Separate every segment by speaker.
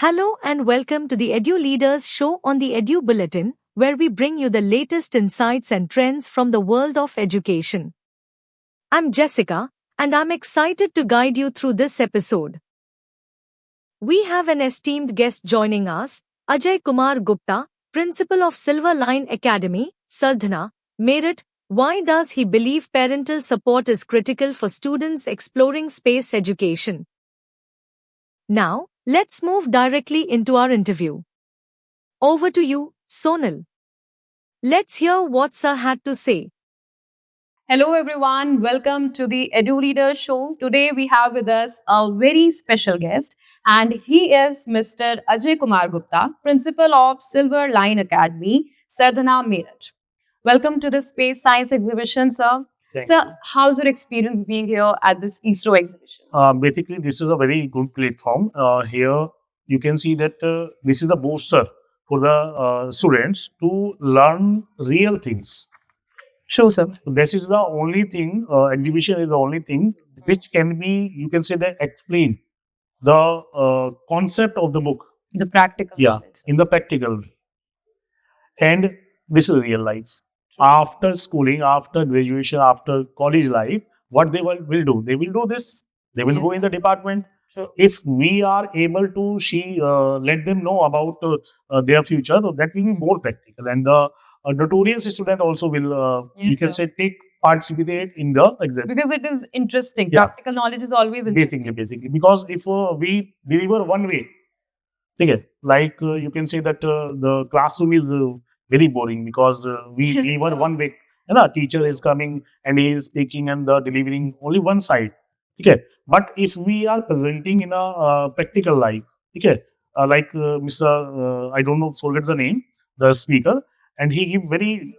Speaker 1: Hello and welcome to the Edu Leaders Show on the Edu Bulletin, where we bring you the latest insights and trends from the world of education. I'm Jessica, and I'm excited to guide you through this episode. We have an esteemed guest joining us, Ajay Kumar Gupta, Principal of Silver Line Academy, Sardhana, Meerut. Why does he believe parental support is critical for students exploring space education? Now, let's move directly into our interview. Over to you, Sonal. Let's hear what Sir had to say.
Speaker 2: Hello, everyone. Welcome to the Edu Leader Show. Today, we have with us a very special guest, and he is Mr. Ajay Kumar Gupta, Principal of Silver Line Academy, Sardhana, Meerut. Welcome to the Space Science Exhibition, sir.
Speaker 3: Thank
Speaker 2: Sir, how's your experience being here at this ISRO exhibition?
Speaker 3: Basically, this is a very good platform. Here, you can see that this is the booster for the students to learn real things.
Speaker 2: True, sir.
Speaker 3: This is the only thing, exhibition is the only thing which can be, you can say that explain the concept of the book.
Speaker 2: The practical.
Speaker 3: Yeah,
Speaker 2: knowledge.
Speaker 3: in the practical. And this is real life. After schooling, after graduation, after college life, what they will do? They will do this. They will
Speaker 2: Yes.
Speaker 3: go in the department.
Speaker 2: Sure.
Speaker 3: If we are able to let them know about their future, that will be more practical. And the notorious student also will,
Speaker 2: Yes,
Speaker 3: you can
Speaker 2: sir.
Speaker 3: say, take participate in the exam.
Speaker 2: Because it is interesting.
Speaker 3: Yeah.
Speaker 2: Practical knowledge is always interesting.
Speaker 3: Basically, because if we deliver one way, okay, like you can say that the classroom is very boring because we deliver one way. You know, teacher is coming and he is speaking and the delivering only one side. Okay, but if we are presenting in a practical life, okay, like Mr. I don't know, forget the name, the speaker, and he give very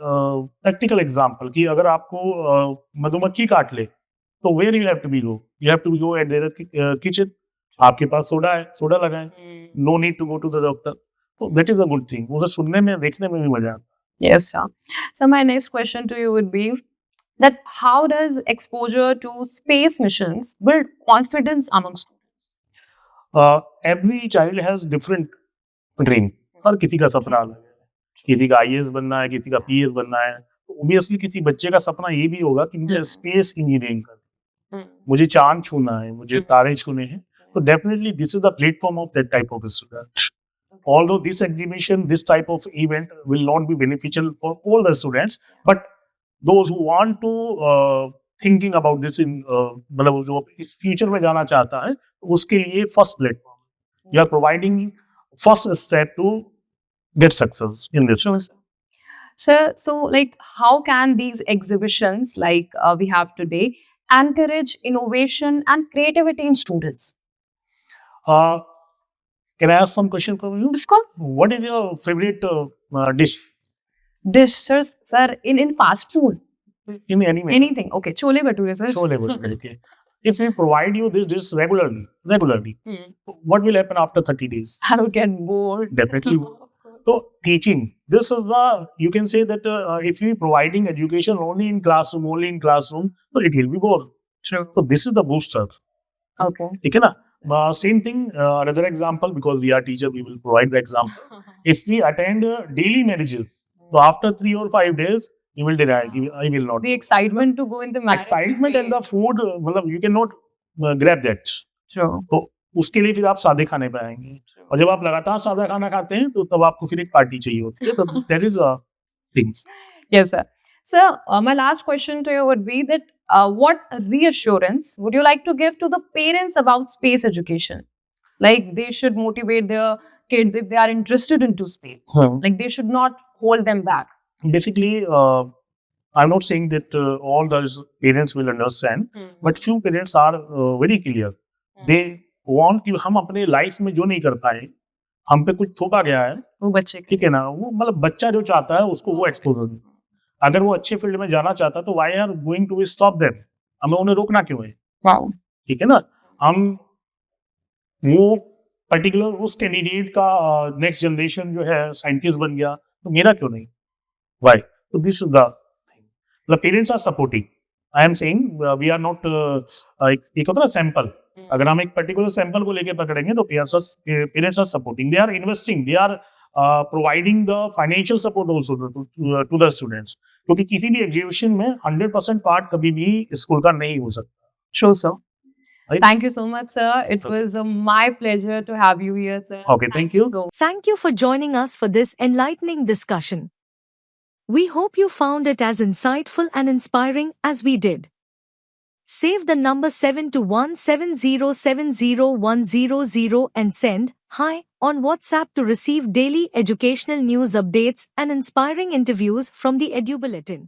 Speaker 3: practical example कि अगर आपको मधुमक्खी काट ले तो where you have to be go? You have to go at their kitchen. आपके पास soda है, soda लगाएं. No need to go to the doctor. So that is a good thing. उसे सुनने में देखने में भी मजा आता है.
Speaker 2: Yes, sir. So my next question to you would be that how does exposure to space missions build confidence among students?
Speaker 3: Every child has different dream. हर किसी का सपना अलग है. किसी का IAS बनना है, किसी का PS बनना है. Obviously किसी बच्चे का सपना ये भी होगा कि मुझे स्पेस इंजीनियरिंग करना है. मुझे चांद छूना है, मुझे तारे छूने हैं. So definitely this is the platform of that type of student. Although this exhibition, this type of event will not be beneficial for all the students, but those who want to thinking about this in मतलब जो इस future में जाना चाहता है, उसके लिए first platform. You are providing first step to get success in this.
Speaker 2: Sure, sir. Sir, so like how can these exhibitions like we have today encourage innovation and creativity in students?
Speaker 3: Can I ask some question from you?
Speaker 2: Of course.
Speaker 3: What is your favorite dish
Speaker 2: Dish, sir, in fast food.
Speaker 3: in any way?
Speaker 2: Anything. Okay, chole bhature, sir.
Speaker 3: Chole bhature, okay. If we provide you this dish regularly, what will happen after 30 days?
Speaker 2: I would get bored.
Speaker 3: Definitely. So teaching, this is the, you can say that if we providing education only in classroom, so it will be bored.
Speaker 2: True.
Speaker 3: So this is the booster.
Speaker 2: Okay.
Speaker 3: ठीक है ना? Same thing, another example, because we are teacher, we will provide the example. If we attend daily marriages, so after 3 or 5 days, you will deny, I will not.
Speaker 2: The excitement to go in the marriage.
Speaker 3: Excitement and the food, मतलब you cannot grab that.
Speaker 2: True.
Speaker 3: तो उसके लिए फिर आप सादे खाने पे आएंगे. और जब आप लगातार सादा खाना खाते हैं तो तब आपको फिर एक पार्टी चाहिए होती है. तो that is a thing.
Speaker 2: Yes, sir. Sir, my last question to you would be that what reassurance would you like to give to the parents about space education? Like they should motivate their kids if they are interested into space. Like they should not hold them back.
Speaker 3: Basically, I'm not saying that all those parents will understand, but few parents are very clear. They want कि हम अपने life में जो नहीं कर पाए, हम पे कुछ थोपा गया है,
Speaker 2: वो बच्चे के
Speaker 3: ठीक है ना? वो मतलब बच्चा जो चाहता है उसको वो एक्सपोजर. अगर वो अच्छे फील्ड में जाना चाहता है तो why are going to stop them? हमें उन्हें रोकना क्यों है?
Speaker 2: Wow.
Speaker 3: ठीक है ना? हम वो पर्टिकुलर उस कैंडिडेट का नेक्स्ट जनरेशन जो है साइंटिस्ट बन गया तो मेरा क्यों नहीं? Why? So this is the thing. The parents are supporting. I am saying we are not एक होता है ना सैंपल. अगर हम एक पर्टिकुलर सैंपल को लेके पकड़ेंगे तो parents are supporting, they are investing, they are providing the financial support also to the students, क्योंकि किसी भी एग्जीबिशन में 100% पार्ट कभी भी स्कूल का नहीं हो सकता.
Speaker 2: True, sir.
Speaker 3: Right?
Speaker 2: Thank you so much, sir. It
Speaker 3: Okay.
Speaker 2: was my pleasure to have you here, sir.
Speaker 3: Okay, thank you.
Speaker 2: So
Speaker 1: Thank you for joining us for this enlightening discussion. We hope you found it as insightful and inspiring as we did. Save the number 721707010 and send hi on WhatsApp to receive daily educational news updates and inspiring interviews from the Edu Bulletin.